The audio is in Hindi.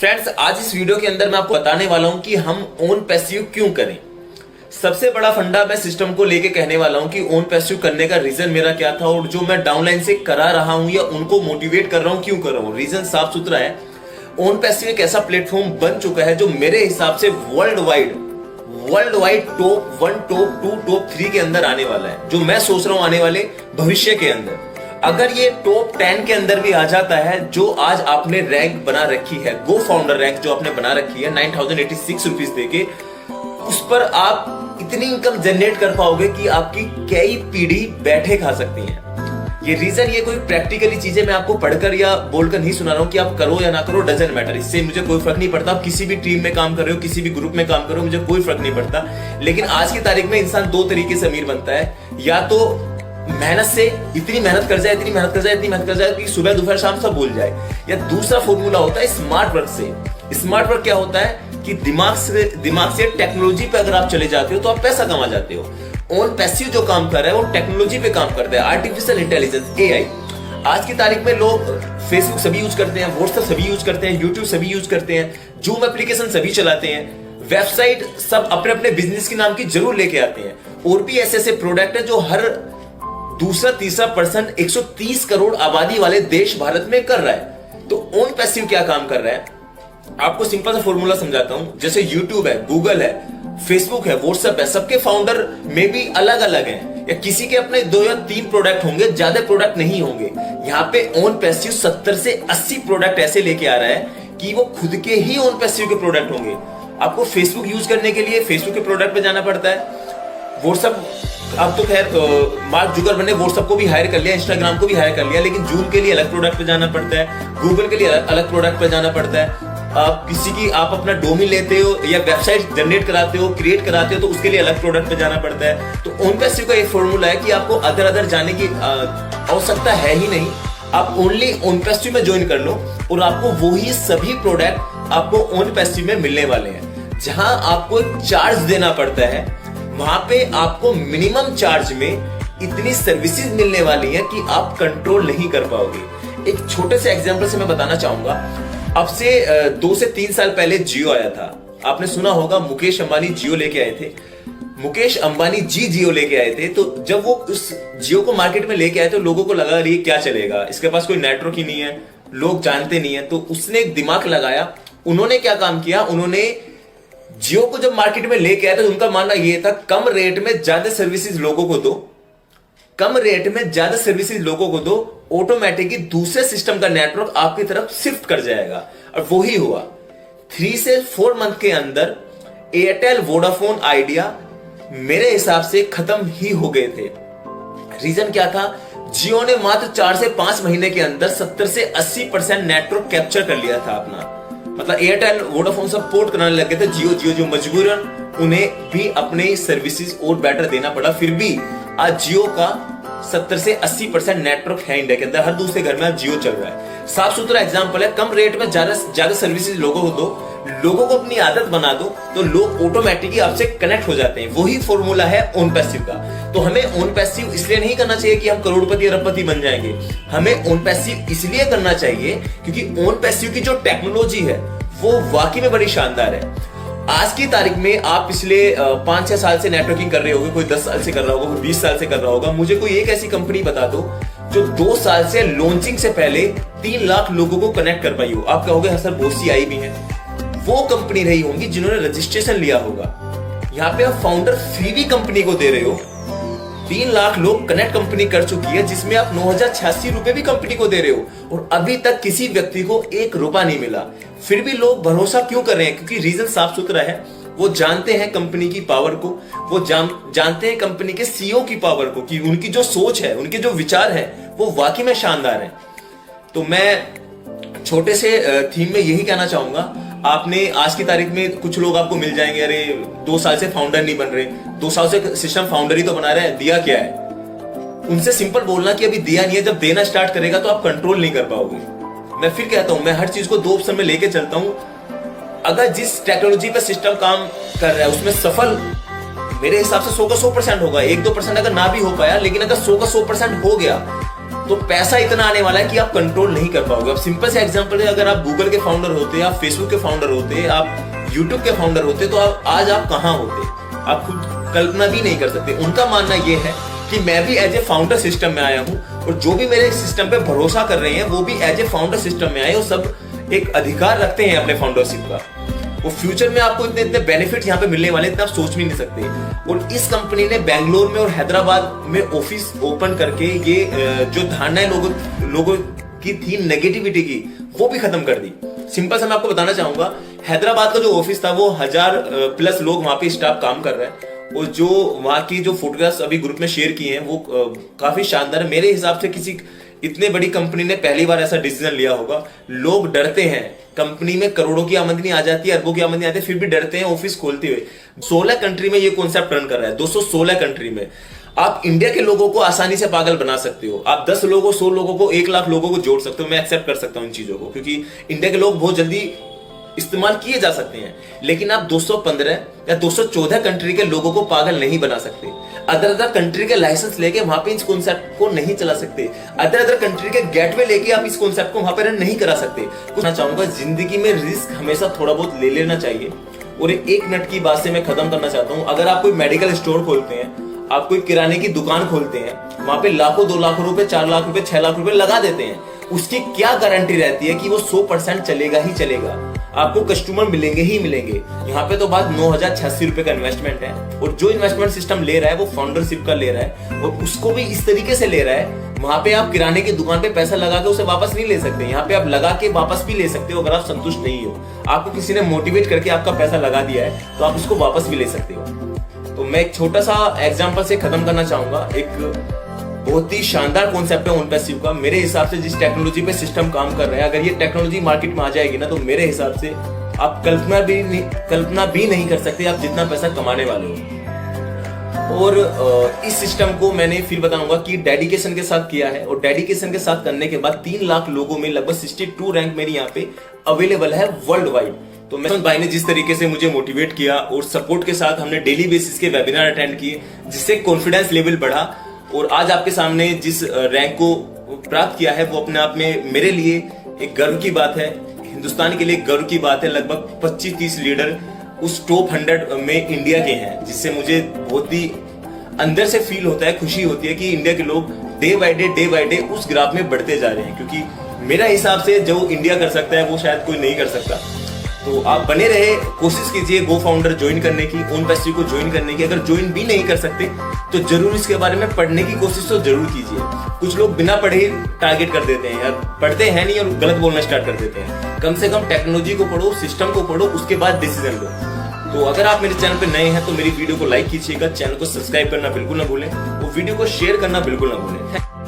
फ्रेंड्स, आज इस वीडियो के अंदर मैं आपको बताने वाला हूं कि हम ओन पैसिव क्यों करें। सबसे बड़ा फंडा मैं सिस्टम को लेके कहने वाला हूं कि ओन पैसिव करने का रीजन मेरा क्या था और जो मैं डाउनलाइन से करा रहा हूं या उनको मोटिवेट कर रहा हूं क्यों कर रहा हूं। रीजन साफ सुथरा है। ओन पैसिव एक ऐसा प्लेटफॉर्म बन चुका है जो मेरे हिसाब से world wide top 1, top 2, top 3 के अंदर आने वाला है, जो मैं सोच रहा हूं आने वाले भविष्य के अंदर। अगर ये टॉप 10 के अंदर भी आ जाता है, जो आज आपने रैंक बना रखी है, गो फाउंडर रैंक जो आपने बना रखी है 9086 रुपीज देके, उस पर आप इतनी इनकम जनरेट कर पाओगे कि आपकी कई पीढ़ी बैठे खा सकती है। ये रीजन, ये कोई प्रैक्टिकली चीजें मैं आपको पढ़कर या बोलकर नहीं सुना रहा हूं कि आप करो या ना करो, डजंट मैटर। इससे मुझे कोई फर्क नहीं पड़ता। आप किसी भी टीम में काम कर रहे हो, किसी भी ग्रुप में काम कर रहे हो, मुझे कोई फर्क नहीं पड़ता। लेकिन आज की तारीख में इंसान दो तरीके से अमीर बनता है। या तो मेहनत से इतनी मेहनत कर जाए कि सुबह दोपहर शाम सब भूल जाए, या दूसरा फॉर्मूला होता है स्मार्ट वर्क से। स्मार्ट वर्क क्या होता है कि दिमाग से टेक्नोलॉजी पे अगर आप चले जाते हो तो आप पैसा कमा जाते हो। ओन पैसिव जो काम कर रहा है वो टेक्नोलॉजी पे काम करता है, आर्टिफिशियल इंटेलिजेंस, एआई। आज की तारीख में लोग फेसबुक सभी यूज करते हैं, व्हाट्सएप सभी यूज करते हैं, यूट्यूब सभी यूज करते हैं, जूम एप्लीकेशन सभी चलाते हैं, वेबसाइट सब अपने अपने बिजनेस के नाम की जरूर लेके आते हैं। और भी ऐसे प्रोडक्ट है जो हर दूसरा तीसरा पर्सन 130 करोड़ आबादी वाले देश भारत में कर रहा है। तो ओन पैसिव क्या काम कर रहा है, आपको सिंपल सा फॉर्मूला समझाता हूं। जैसे यूट्यूब है, गूगल है, फेसबुक है, व्हाट्सएप है, सबके फाउंडर में भी अलग अलग हैं, या किसी के अपने 2 या 3 प्रोडक्ट होंगे, ज्यादा प्रोडक्ट नहीं होंगे। यहाँ पे ओन पैसिव 70 से 80 प्रोडक्ट ऐसे लेके आ रहा है कि वो खुद के ही ओन पैसिव के प्रोडक्ट होंगे। आपको फेसबुक यूज करने के लिए फेसबुक के प्रोडक्ट पे जाना पड़ता है। व्हाट्सएप, अब तो खैर मार्क जुकरबर्ग ने व्हाट्सएप को भी हायर कर लिया, इंस्टाग्राम को भी हायर कर लिया, लेकिन जूम के लिए अलग प्रोडक्ट पे जाना पड़ता है, गूगल के लिए अलग प्रोडक्ट पे जाना पड़ता है। आप अपना डोमेन लेते हो या वेबसाइट जनरेट कराते हो, क्रिएट कराते हो, तो उसके लिए अलग प्रोडक्ट पे जाना पड़ता है। तो ओन पैसिव का एक फॉर्मूला है कि आपको अदर जाने की आवश्यकता है ही नहीं। आप ओनली ओन पैसिव में ज्वाइन कर लो और आपको वही सभी प्रोडक्ट आपको ओन पैसिव में मिलने वाले हैं। जहां आपको चार्ज देना पड़ता है, वहां पे आपको मिनिमम चार्ज में इतनी सर्विसेज मिलने वाली है कि आप कंट्रोल नहीं कर पाओगे। एक छोटे से एग्जांपल से मैं बताना चाहूंगा। अब से 2 से 3 साल पहले जियो आया था। आपने सुना होगा, मुकेश अंबानी जियो लेके आए थे। मुकेश अंबानी जी जियो लेके आए थे। तो जब वो उस जियो को मार्केट में लेके आए तो लोगों को लगा ये क्या चलेगा, इसके पास कोई नेटवर्क ही नहीं है, लोग जानते नहीं है। तो उसने एक दिमाग लगाया। उन्होंने क्या काम किया, उन्होंने जियो को जब मार्केट में लेके आया तो उनका मानना यह था कम रेट में ज्यादा सर्विसेज लोगों को दो, ऑटोमेटिकली दूसरे सिस्टम का नेटवर्क आपकी तरफ शिफ्ट कर जाएगा। और वही हुआ। 3 से 4 मंथ के अंदर एयरटेल, वोडाफोन, आइडिया मेरे हिसाब से खत्म ही हो गए थे। रीजन क्या था, जियो ने मात्र 4 से 5 महीने के अंदर 70 से 80% नेटवर्क कैप्चर कर लिया था अपना। मतलब एयरटेल, वोडाफोन सब पोर्ट कराने लगे थे। जियो जो मजबूरन उन्हें भी अपने सर्विसेज और बेटर देना पड़ा। फिर भी आज जियो का 70 से 80% नेटवर्क है इंडिया के अंदर। हर दूसरे घर में आज जियो चल रहा है। साफ सुथरा एग्जांपल है। कम रेट में ज्यादा सर्विसेज लोगों को दो, लोगों को अपनी आदत बना दो, तो लोग ऑटोमेटिकली आपसे कनेक्ट हो जाते हैं। वही फॉर्मूला है ओन पैसिव का। तो हमें ओन पैसिव इसलिए नहीं करना चाहिए कि हम करोड़पति अरबपति बन जाएंगे। हमें ओन पैसिव इसलिए करना चाहिए क्योंकि ओन पैसिव की जो टेक्नोलॉजी है वो वाकई में बड़ी शानदार है। आज की तारीख में आप पिछले 5-6 साल से नेटवर्किंग कर रहे होगे, कोई 10 साल से कर रहा होगा, कोई 20 साल से कर रहा होगा। मुझे कोई एक ऐसी कंपनी बता दो जो 2 साल से लॉन्चिंग से पहले 3 लाख लोगों को कनेक्ट कर पाई हो। आप कहोगे हाँ सर, बहुत सी आई भी है। वो कंपनी रही होंगी जिन्होंने रजिस्ट्रेशन लिया होगा। यहाँ पे आप फाउंडर फी भी कंपनी को दे रहे हो। 3 लाख लोग कनेक्ट कंपनी कर चुकी है, जिसमें आप 9,086 रुपए भी कंपनी को दे रहे हो, और अभी तक किसी व्यक्ति को 1 रुपया नहीं मिला। फिर भी लोग भरोसा क्यों कर रहे हैं? क्योंकि रीजन साफ सुथरा है। वो जानते हैं कंपनी की पावर को, वो जानते हैं कंपनी के सीईओ की पावर को, कि उनकी जो सोच है, उनके जो विचार है वो वाकई में शानदार है। तो मैं छोटे से थीम में यही कहना चाहूंगा। आपने आज की तारीख में कुछ लोग आपको मिल जाएंगे, अरे 2 साल से फाउंडर नहीं बन रहे, 2 साल से सिस्टम फाउंडर ही तो बना रहे हैं, दिया क्या है? उनसे सिंपल बोलना कि अभी दिया नहीं है। जब देना स्टार्ट करेगा तो आप कंट्रोल नहीं कर पाओगे। मैं फिर कहता हूं, मैं हर चीज को 2 ऑप्शन में लेके चलता हूं। अगर जिस टेक्नोलॉजी पे सिस्टम काम कर रहा है उसमें सफल मेरे हिसाब से 100 का 100% होगा। 1-2% अगर ना भी हो पाया, लेकिन अगर 100 का 100% हो गया तो पैसा इतना आने वाला है कि आप कंट्रोल नहीं कर पाओगे। अब सिंपल से एग्जांपल है, अगर आप गूगल के फाउंडर होते, आप फेसबुक के फाउंडर होते, आप यूट्यूब के फाउंडर होते, तो आज आप कहां होते, आप खुद कल्पना भी नहीं कर सकते। उनका मानना यह है कि मैं भी एज ए फाउंडर सिस्टम में आया हूं, और जो भी मेरे सिस्टम पे भरोसा कर रहे हैं वो भी एज ए फाउंडर सिस्टम में आए, और सब एक अधिकार रखते हैं अपने फाउंडरशिप का। वो फ्यूचर में आपको इतने इतने बेनिफिट यहाँ पे मिलने वाले, इतना आप सोच भी नहीं सकते। और इस कंपनी ने बेंगलोर में और हैदराबाद में ऑफिस ओपन करके ये जो धारणाएं लोगों की थी नेगेटिविटी की, वो भी खत्म कर दी। सिंपल से मैं आपको बताना चाहूंगा, हैदराबाद का जो ऑफिस था वो 1000+ लोग वहां पे स्टाफ काम कर रहे हैं, और जो वहां की जो फोटोग्राफ्स अभी ग्रुप में शेयर किए हैं वो काफी शानदार है। मेरे हिसाब से किसी इतने बड़ी कंपनी ने पहली बार ऐसा डिसीजन लिया होगा। लोग डरते हैं, कंपनी में करोड़ों की आमदनी आ जाती है, अरबों की आमदनी आती है, फिर भी डरते हैं ऑफिस खोलते हुए। 16 कंट्री में ये कॉन्सेप्ट रन कर रहा है, 216 कंट्री में। आप इंडिया के लोगों को आसानी से पागल बना सकते हो, आप 10 लोगों, 100 लोगों को, 1 लाख लोगों को जोड़ सकते हो। मैं एक्सेप्ट कर सकता हूं इन चीजों को, क्योंकि इंडिया के लोग बहुत जल्दी इस्तेमाल किए जा सकते हैं, लेकिन आप 215 या 214 कंट्री के लोगों को पागल नहीं बना सकते। अदर कंट्री के लाइसेंस लेके वहां पे इस कॉन्सेप्ट को नहीं चला सकते। अदर कंट्री के गेटवे लेके आप इस कॉन्सेप्ट को वहां पे रन नहीं करा सकते। कुछ मैं चाहूंगा, जिंदगी में रिस्क हमेशा थोड़ा बहुत ले लेना चाहिए। और 1 मिनट की बात से मैं खत्म करना चाहता हूं। अगर आप कोई मेडिकल स्टोर खोलते हैं, आप कोई किराने की दुकान खोलते हैं, वहां पे लाखों, 2 लाख रुपए, 4 लाख रुपए, 6 लाख रुपए लगा देते हैं, उसकी क्या गारंटी रहती है कि वो 100% चलेगा ही चलेगा, आपको कस्टमर मिलेंगे ही मिलेंगे। यहाँ पे तो बात 9086 रुपए का इन्वेस्टमेंट है, और जो इन्वेस्टमेंट सिस्टम ले रहा है वो फाउंडरशिप का ले रहा है, और उसको भी इस तरीके से ले रहा है। वहां पे आप किराने की दुकान पे पैसा लगा के उसे वापस नहीं ले सकते, यहाँ पे आप लगा के वापस भी ले सकते हो। अगर आप संतुष्ट नहीं हो, आपको किसी ने मोटिवेट करके आपका पैसा लगा दिया है, तो आप उसको वापस भी ले सकते हो। तो मैं एक छोटा सा एग्जाम्पल से खत्म करना चाहूंगा। एक बहुत ही शानदार कॉन्सेप्ट है OwnPassive का। मेरे हिसाब से जिस टेक्नोलॉजी पे सिस्टम काम कर रहा है, अगर ये टेक्नोलॉजी मार्केट में आ जाएगी ना, तो मेरे हिसाब से आप कल्पना भी नहीं कर सकते आप जितना पैसा कमाने वाले हो। और इस सिस्टम को मैंने फिर बताऊंगा कि डेडिकेशन के साथ किया है, और डेडिकेशन के साथ करने के बाद 3 लाख लोगों में लगभग 62 रैंक मेरी यहाँ पे अवेलेबल है वर्ल्ड वाइड। तो मैं भाई ने जिस तरीके से मुझे मोटिवेट किया और सपोर्ट के साथ हमने डेली बेसिस के वेबिनार अटेंड किए, जिससे कॉन्फिडेंस लेवल बढ़ा, और आज आपके सामने जिस रैंक को प्राप्त किया है वो अपने आप में मेरे लिए एक गर्व की बात है, हिंदुस्तान के लिए गर्व की बात है। लगभग 25-30 लीडर उस टॉप 100 में इंडिया के हैं, जिससे मुझे बहुत ही अंदर से फील होता है, खुशी होती है कि इंडिया के लोग डे बाय डे उस ग्राफ में बढ़ते जा रहे हैं। क्योंकि मेरा हिसाब से जो इंडिया कर सकता है वो शायद कोई नहीं कर सकता। तो आप बने रहे, कोशिश कीजिए गो फाउंडर ज्वाइन करने की, OwnPassive को ज्वाइन करने की। अगर ज्वाइन भी नहीं कर सकते तो जरूर इसके बारे में पढ़ने की कोशिश तो जरूर कीजिए। कुछ लोग बिना पढ़े टारगेट कर देते हैं, यार पढ़ते हैं नहीं और गलत बोलना स्टार्ट कर देते हैं। कम से कम टेक्नोलॉजी को पढ़ो, सिस्टम को पढ़ो, उसके बाद डिसीजन लो। तो अगर आप मेरे चैनल पे नए हैं तो मेरी वीडियो को लाइक कीजिएगा, चैनल को सब्सक्राइब करना बिल्कुल ना भूलें, और वीडियो को शेयर करना बिल्कुल ना भूलें।